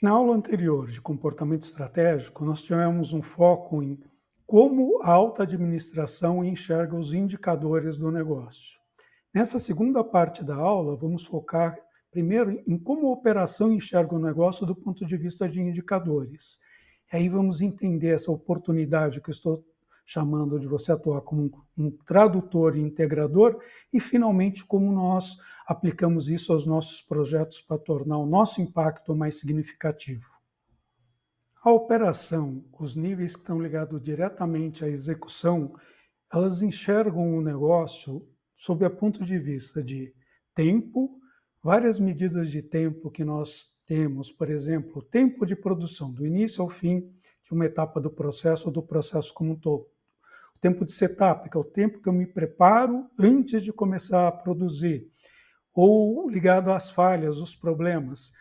Na aula anterior de comportamento estratégico, nós tivemos um foco em como a alta administração enxerga os indicadores do negócio. Nessa segunda parte da aula, vamos focar primeiro em como a operação enxerga o negócio do ponto de vista de indicadores. E aí vamos entender essa oportunidade que eu estou chamando de você atuar como um tradutor e integrador e, finalmente, como nós aplicamos isso aos nossos projetos para tornar o nosso impacto mais significativo. A operação, os níveis que estão ligados diretamente à execução, elas enxergam o negócio sob o ponto de vista de tempo, várias medidas de tempo que nós temos, por exemplo, o tempo de produção, do início ao fim de uma etapa do processo ou do processo como um todo. O tempo de setup, que é o tempo que eu me preparo antes de começar a produzir, ou ligado às falhas, os problemas.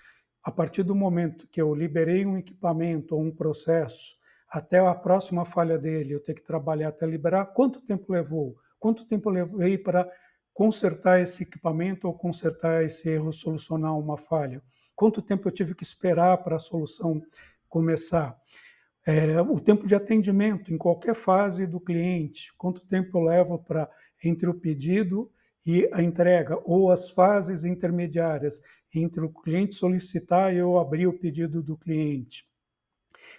A partir do momento que eu liberei um equipamento ou um processo, até a próxima falha dele, eu tenho que trabalhar até liberar, quanto tempo levou? Quanto tempo eu levei para consertar esse equipamento ou consertar esse erro, solucionar uma falha? Quanto tempo eu tive que esperar para a solução começar? O tempo de atendimento em qualquer fase do cliente, quanto tempo eu levo para entre o pedido e a entrega, ou as fases intermediárias entre o cliente solicitar e eu abrir o pedido do cliente.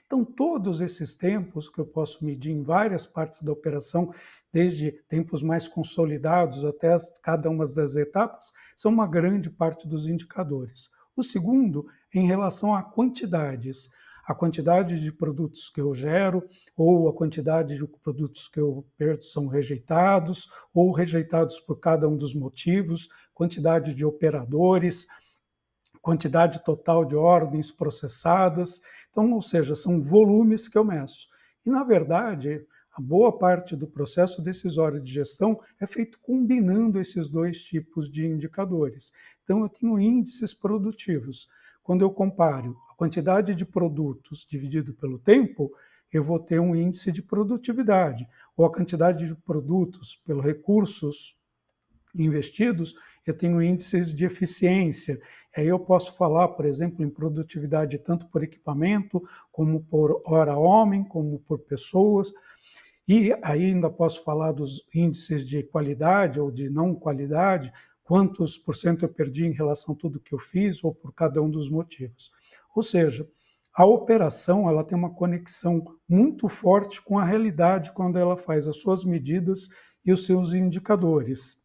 Então, todos esses tempos que eu posso medir em várias partes da operação, desde tempos mais consolidados até cada uma das etapas, são uma grande parte dos indicadores. O segundo, em relação a quantidades. A quantidade de produtos que eu gero, ou a quantidade de produtos que eu perco são rejeitados, ou rejeitados por cada um dos motivos, quantidade de operadores, quantidade total de ordens processadas. Então, ou seja, são volumes que eu meço. E, na verdade, a boa parte do processo decisório de gestão é feito combinando esses dois tipos de indicadores. Então, eu tenho índices produtivos. Quando eu comparo a quantidade de produtos dividido pelo tempo, eu vou ter um índice de produtividade, ou a quantidade de produtos pelos recursos investidos, eu tenho índices de eficiência. Aí eu posso falar, por exemplo, em produtividade tanto por equipamento, como por hora homem, como por pessoas. E aí ainda posso falar dos índices de qualidade ou de não qualidade, quantos por cento eu perdi em relação a tudo que eu fiz ou por cada um dos motivos. Ou seja, a operação ela tem uma conexão muito forte com a realidade quando ela faz as suas medidas e os seus indicadores.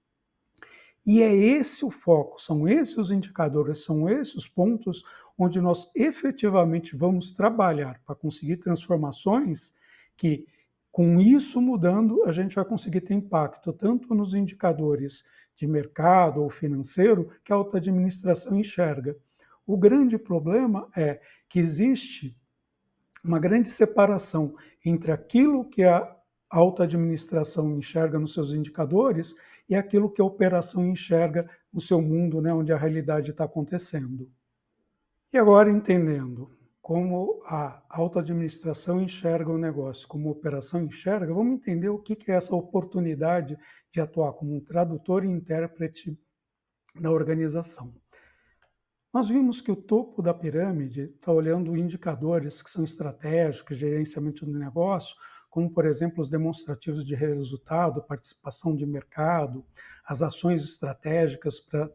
E é esse o foco, são esses os indicadores, são esses os pontos onde nós efetivamente vamos trabalhar para conseguir transformações que, com isso mudando, a gente vai conseguir ter impacto tanto nos indicadores de mercado ou financeiro que a alta administração enxerga. O grande problema é que existe uma grande separação entre aquilo que a alta administração enxerga nos seus indicadores e aquilo que a operação enxerga no seu mundo, né, onde a realidade está acontecendo. E agora, entendendo como a alta administração enxerga o negócio, como a operação enxerga, vamos entender o que é essa oportunidade de atuar como um tradutor e intérprete da organização. Nós vimos que o topo da pirâmide está olhando indicadores que são estratégicos, gerenciamento do negócio, como, por exemplo, os demonstrativos de resultado, participação de mercado, as ações estratégicas para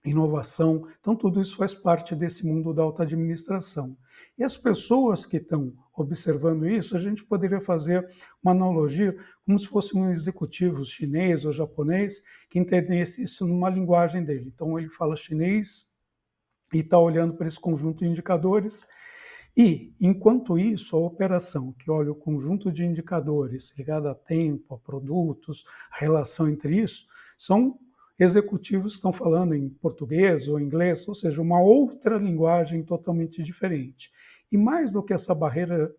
inovação. Então, tudo isso faz parte desse mundo da alta administração. E as pessoas que estão observando isso, a gente poderia fazer uma analogia como se fosse um executivo chinês ou japonês que entendesse isso numa linguagem dele. Então, ele fala chinês e está olhando para esse conjunto de indicadores. E, enquanto isso, a operação, que olha o conjunto de indicadores ligado a tempo, a produtos, a relação entre isso, são executivos que estão falando em português ou inglês, ou seja, uma outra linguagem totalmente diferente. E mais do que essa barreira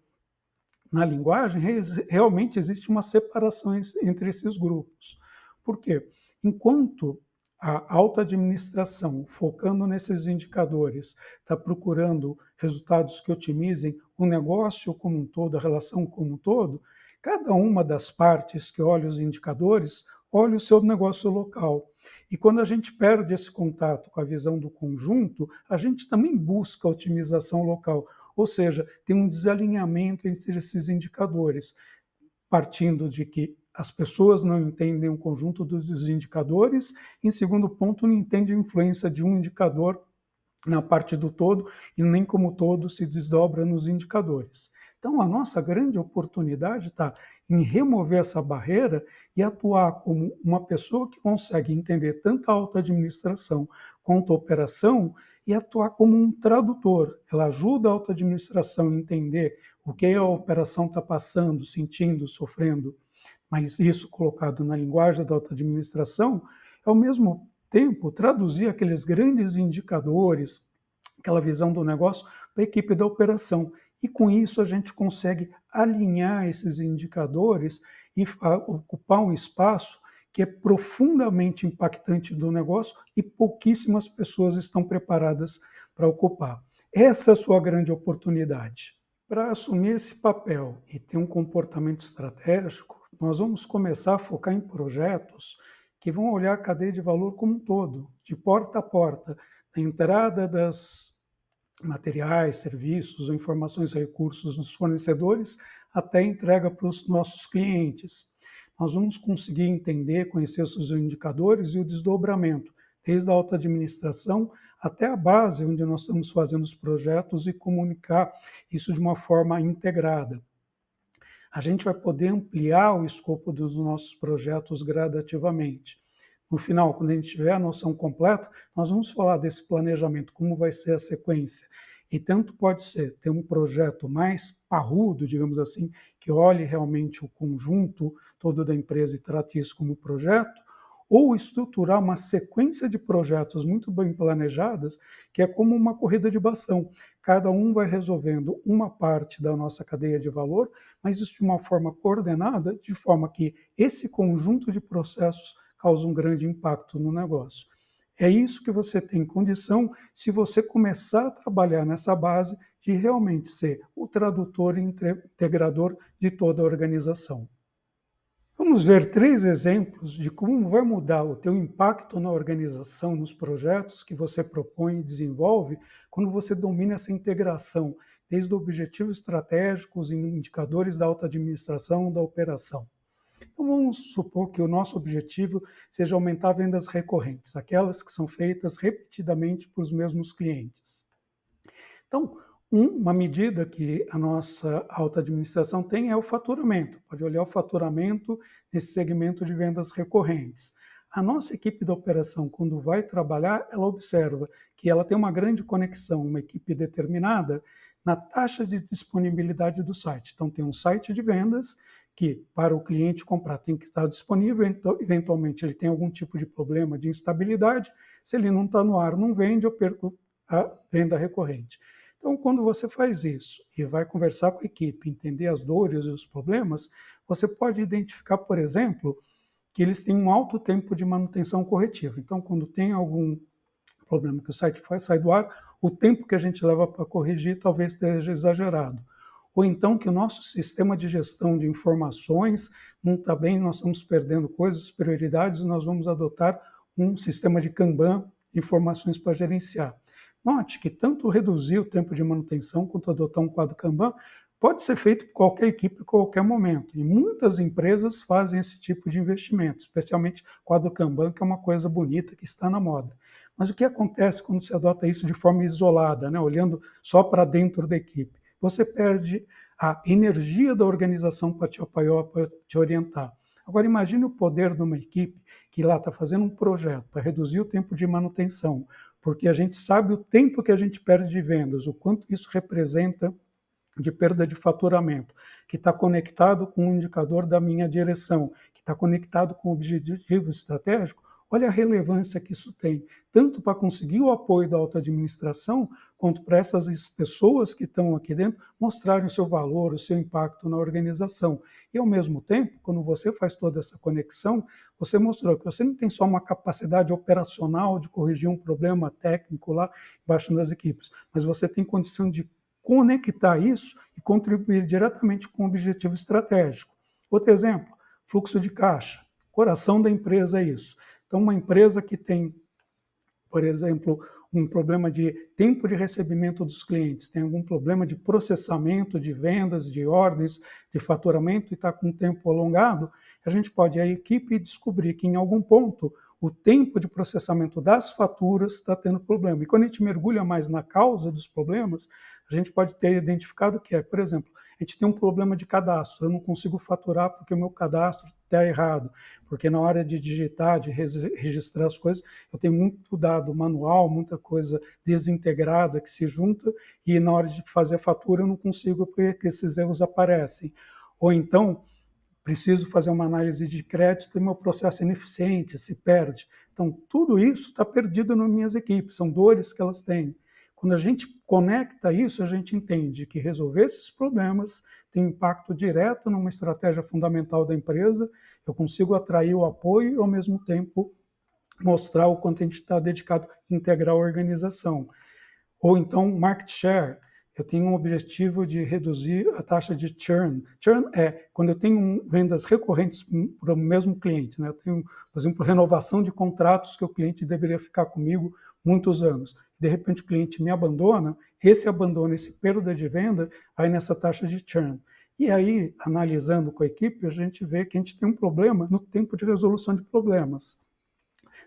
na linguagem, realmente existe uma separação entre esses grupos. Por quê? Enquanto a alta administração, focando nesses indicadores, está procurando resultados que otimizem o negócio como um todo, a relação como um todo, cada uma das partes que olha os indicadores olhe o seu negócio local. E quando a gente perde esse contato com a visão do conjunto, a gente também busca a otimização local, ou seja, tem um desalinhamento entre esses indicadores, partindo de que as pessoas não entendem o conjunto dos indicadores, em segundo ponto, não entendem a influência de um indicador na parte do todo e nem como o todo se desdobra nos indicadores. Então, a nossa grande oportunidade está em remover essa barreira e atuar como uma pessoa que consegue entender tanto a alta administração quanto a operação e atuar como um tradutor. Ela ajuda a alta administração a entender o que a operação está passando, sentindo, sofrendo, mas isso colocado na linguagem da alta administração é ao mesmo tempo traduzir aqueles grandes indicadores, aquela visão do negócio para a equipe da operação. E com isso a gente consegue alinhar esses indicadores e ocupar um espaço que é profundamente impactante do negócio e pouquíssimas pessoas estão preparadas para ocupar. Essa é a sua grande oportunidade. Para assumir esse papel e ter um comportamento estratégico, nós vamos começar a focar em projetos que vão olhar a cadeia de valor como um todo, de porta a porta, da entrada das materiais, serviços ou informações e recursos dos fornecedores até a entrega para os nossos clientes. Nós vamos conseguir entender, conhecer os indicadores e o desdobramento, desde a alta administração até a base, onde nós estamos fazendo os projetos e comunicar isso de uma forma integrada. A gente vai poder ampliar o escopo dos nossos projetos gradativamente. No final, quando a gente tiver a noção completa, nós vamos falar desse planejamento, como vai ser a sequência. E tanto pode ser ter um projeto mais parrudo, digamos assim, que olhe realmente o conjunto todo da empresa e trate isso como projeto, ou estruturar uma sequência de projetos muito bem planejadas, que é como uma corrida de bastão. Cada um vai resolvendo uma parte da nossa cadeia de valor, mas isso de uma forma coordenada, de forma que esse conjunto de processos causa um grande impacto no negócio. É isso que você tem condição se você começar a trabalhar nessa base de realmente ser o tradutor e integrador de toda a organização. Vamos ver 3 exemplos de como vai mudar o teu impacto na organização, nos projetos que você propõe e desenvolve, quando você domina essa integração, desde objetivos estratégicos e indicadores da alta administração da operação. Então vamos supor que o nosso objetivo seja aumentar vendas recorrentes, aquelas que são feitas repetidamente para os mesmos clientes. Então, uma medida que a nossa alta administração tem é o faturamento. Pode olhar o faturamento nesse segmento de vendas recorrentes. A nossa equipe de operação, quando vai trabalhar, ela observa que ela tem uma grande conexão, uma equipe determinada, na taxa de disponibilidade do site. Então, tem um site de vendas que, para o cliente comprar, tem que estar disponível, eventualmente ele tem algum tipo de problema de instabilidade, se ele não está no ar, não vende, eu perco a venda recorrente. Então, quando você faz isso e vai conversar com a equipe, entender as dores e os problemas, você pode identificar, por exemplo, que eles têm um alto tempo de manutenção corretiva. Então, quando tem algum problema que o site sai do ar, o tempo que a gente leva para corrigir talvez esteja exagerado. Ou então que o nosso sistema de gestão de informações não está bem, nós estamos perdendo coisas, prioridades, e nós vamos adotar um sistema de Kanban, informações para gerenciar. Note que tanto reduzir o tempo de manutenção quanto adotar um quadro Kanban pode ser feito por qualquer equipe em qualquer momento. E muitas empresas fazem esse tipo de investimento, especialmente quadro Kanban, que é uma coisa bonita que está na moda. Mas o que acontece quando se adota isso de forma isolada, né, olhando só para dentro da equipe? Você perde a energia da organização para te apoiar, para te orientar. Agora imagine o poder de uma equipe que lá está fazendo um projeto para reduzir o tempo de manutenção, porque a gente sabe o tempo que a gente perde de vendas, o quanto isso representa de perda de faturamento, que está conectado com o indicador da minha direção, que está conectado com o objetivo estratégico. Olha a relevância que isso tem, tanto para conseguir o apoio da alta administração, quanto para essas pessoas que estão aqui dentro mostrarem o seu valor, o seu impacto na organização. E, ao mesmo tempo, quando você faz toda essa conexão, você mostrou que você não tem só uma capacidade operacional de corrigir um problema técnico lá embaixo das equipes, mas você tem condição de conectar isso e contribuir diretamente com o objetivo estratégico. Outro exemplo, fluxo de caixa. coração da empresa é isso. Então, uma empresa que tem, por exemplo, um problema de tempo de recebimento dos clientes, tem algum problema de processamento de vendas, de ordens, de faturamento e está com um tempo alongado, a gente pode, a equipe, descobrir que em algum ponto o tempo de processamento das faturas está tendo problema. E quando a gente mergulha mais na causa dos problemas, a gente pode ter identificado que é, por exemplo, a gente tem um problema de cadastro, eu não consigo faturar porque o meu cadastro está errado, porque na hora de digitar, de registrar as coisas, eu tenho muito dado manual, muita coisa desintegrada que se junta, e na hora de fazer a fatura eu não consigo porque esses erros aparecem. Ou então, preciso fazer uma análise de crédito e meu processo é ineficiente, se perde. Então, tudo isso está perdido nas minhas equipes, são dores que elas têm. Quando a gente conecta isso, a gente entende que resolver esses problemas tem impacto direto numa estratégia fundamental da empresa, eu consigo atrair o apoio e, ao mesmo tempo, mostrar o quanto a gente está dedicado a integrar a organização. Ou então, market share. Eu tenho um objetivo de reduzir a taxa de churn. Churn é quando eu tenho vendas recorrentes para o mesmo cliente. Né? Eu tenho, por exemplo, renovação de contratos que o cliente deveria ficar comigo muitos anos. De repente o cliente me abandona, esse abandono, esse perda de venda, vai nessa taxa de churn. E aí, analisando com a equipe, a gente vê que a gente tem um problema no tempo de resolução de problemas.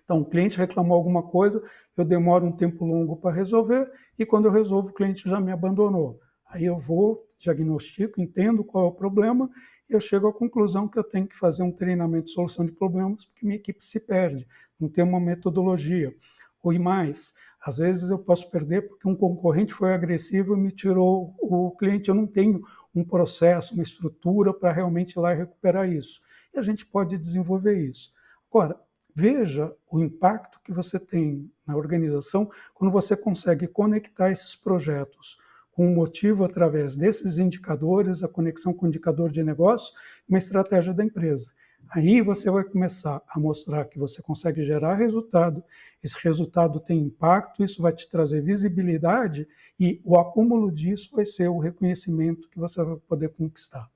Então, o cliente reclamou alguma coisa, eu demoro um tempo longo para resolver, e quando eu resolvo, o cliente já me abandonou. Aí eu vou, diagnostico, entendo qual é o problema, e eu chego à conclusão que eu tenho que fazer um treinamento de solução de problemas, porque minha equipe se perde, não tem uma metodologia. Ou e mais, às vezes eu posso perder porque um concorrente foi agressivo e me tirou o cliente, eu não tenho um processo, uma estrutura para realmente ir lá e recuperar isso. E a gente pode desenvolver isso. Agora, veja o impacto que você tem na organização quando você consegue conectar esses projetos com um motivo através desses indicadores, a conexão com o indicador de negócio, uma estratégia da empresa. Aí você vai começar a mostrar que você consegue gerar resultado, esse resultado tem impacto, isso vai te trazer visibilidade e o acúmulo disso vai ser o reconhecimento que você vai poder conquistar.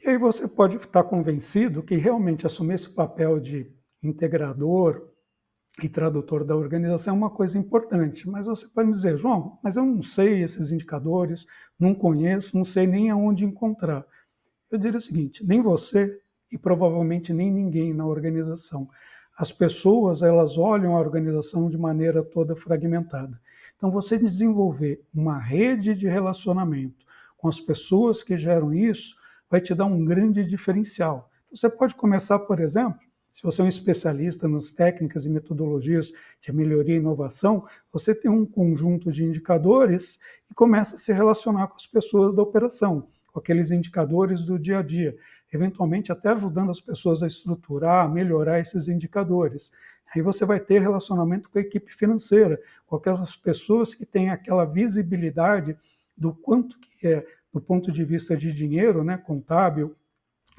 E aí você pode estar convencido que realmente assumir esse papel de integrador e tradutor da organização é uma coisa importante, mas você pode me dizer, João, mas eu não sei esses indicadores, não conheço, não sei nem aonde encontrar. Eu diria o seguinte, nem você e provavelmente nem ninguém na organização. As pessoas, elas olham a organização de maneira toda fragmentada. Então, você desenvolver uma rede de relacionamento com as pessoas que geram isso vai te dar um grande diferencial. Você pode começar, por exemplo, se você é um especialista nas técnicas e metodologias de melhoria e inovação, você tem um conjunto de indicadores e começa a se relacionar com as pessoas da operação, com aqueles indicadores do dia a dia, eventualmente até ajudando as pessoas a estruturar, a melhorar esses indicadores. Aí você vai ter relacionamento com a equipe financeira, com aquelas pessoas que têm aquela visibilidade do quanto que é, do ponto de vista de dinheiro, né, contábil,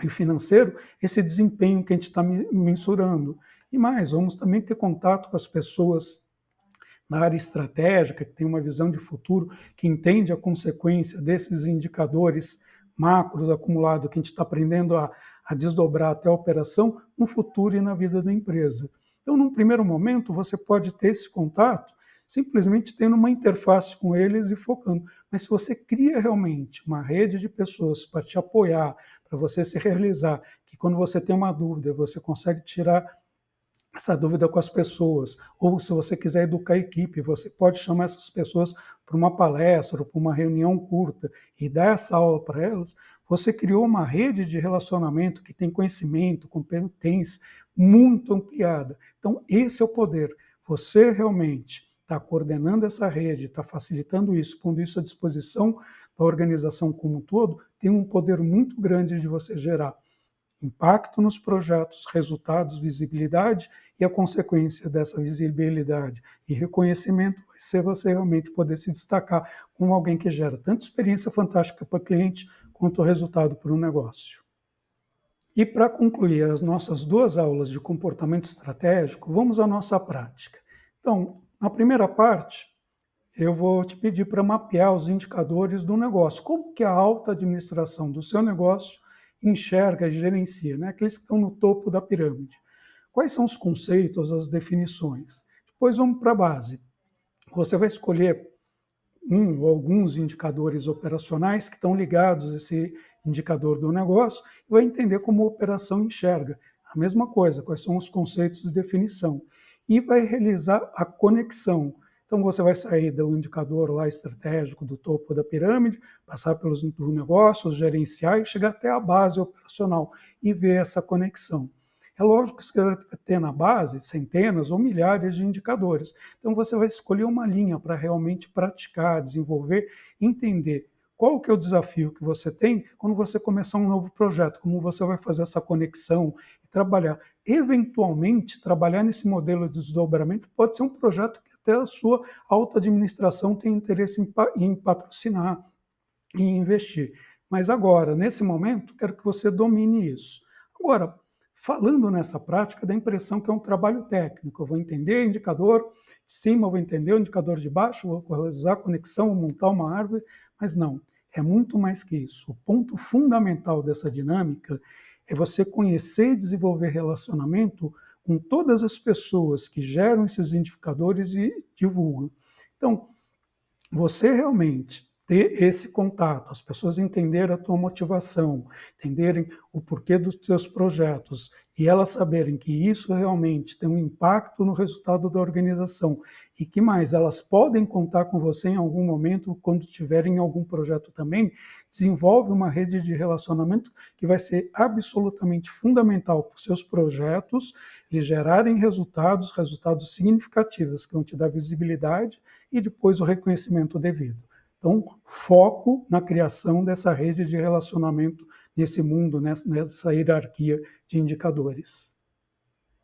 e financeiro, esse desempenho que a gente está mensurando. E mais, vamos também ter contato com as pessoas na área estratégica, que tem uma visão de futuro, que entende a consequência desses indicadores macros acumulados, que a gente está aprendendo a desdobrar até a operação, no futuro e na vida da empresa. Então, num primeiro momento, você pode ter esse contato simplesmente tendo uma interface com eles e focando. Mas se você cria realmente uma rede de pessoas para te apoiar, para você se realizar, que quando você tem uma dúvida, você consegue tirar essa dúvida com as pessoas, ou se você quiser educar a equipe, você pode chamar essas pessoas para uma palestra ou para uma reunião curta e dar essa aula para elas, você criou uma rede de relacionamento que tem conhecimento, competência muito ampliada. Então, esse é o poder. Você realmente está coordenando essa rede, está facilitando isso, pondo isso à disposição da organização como um todo, tem um poder muito grande de você gerar impacto nos projetos, resultados, visibilidade, e a consequência dessa visibilidade e reconhecimento vai ser você realmente poder se destacar como alguém que gera tanto experiência fantástica para o cliente quanto resultado para o negócio. E para concluir as nossas 2 aulas de comportamento estratégico, vamos à nossa prática. Então, na primeira parte, eu vou te pedir para mapear os indicadores do negócio. Como que a alta administração do seu negócio enxerga e gerencia, né? Aqueles que estão no topo da pirâmide. Quais são os conceitos, as definições? Depois vamos para a base. Você vai escolher um ou alguns indicadores operacionais que estão ligados a esse indicador do negócio e vai entender como a operação enxerga. A mesma coisa, quais são os conceitos de definição. E vai realizar a conexão. Então você vai sair do indicador lá estratégico do topo da pirâmide, passar pelos do negócio, gerenciar e chegar até a base operacional e ver essa conexão. É lógico que você vai ter na base centenas ou milhares de indicadores. Então você vai escolher uma linha para realmente praticar, desenvolver, entender qual que é o desafio que você tem quando você começar um novo projeto, como você vai fazer essa conexão e trabalhar. Eventualmente, trabalhar nesse modelo de desdobramento pode ser um projeto que até a sua alta administração tem interesse em patrocinar e investir. Mas agora, nesse momento, quero que você domine isso. Agora, falando nessa prática, dá a impressão que é um trabalho técnico. Eu vou entender o indicador de cima, eu vou entender o indicador de baixo, vou realizar a conexão, vou montar uma árvore, mas não, é muito mais que isso. O ponto fundamental dessa dinâmica é você conhecer e desenvolver relacionamento com todas as pessoas que geram esses indicadores e divulgam. Então, você realmente ter esse contato, as pessoas entenderem a tua motivação, entenderem o porquê dos teus projetos e elas saberem que isso realmente tem um impacto no resultado da organização e que mais, elas podem contar com você em algum momento quando tiverem algum projeto também, desenvolve uma rede de relacionamento que vai ser absolutamente fundamental para os seus projetos, lhe gerarem resultados significativos que vão te dar visibilidade e depois o reconhecimento devido. Então, foco na criação dessa rede de relacionamento nesse mundo, nessa hierarquia de indicadores.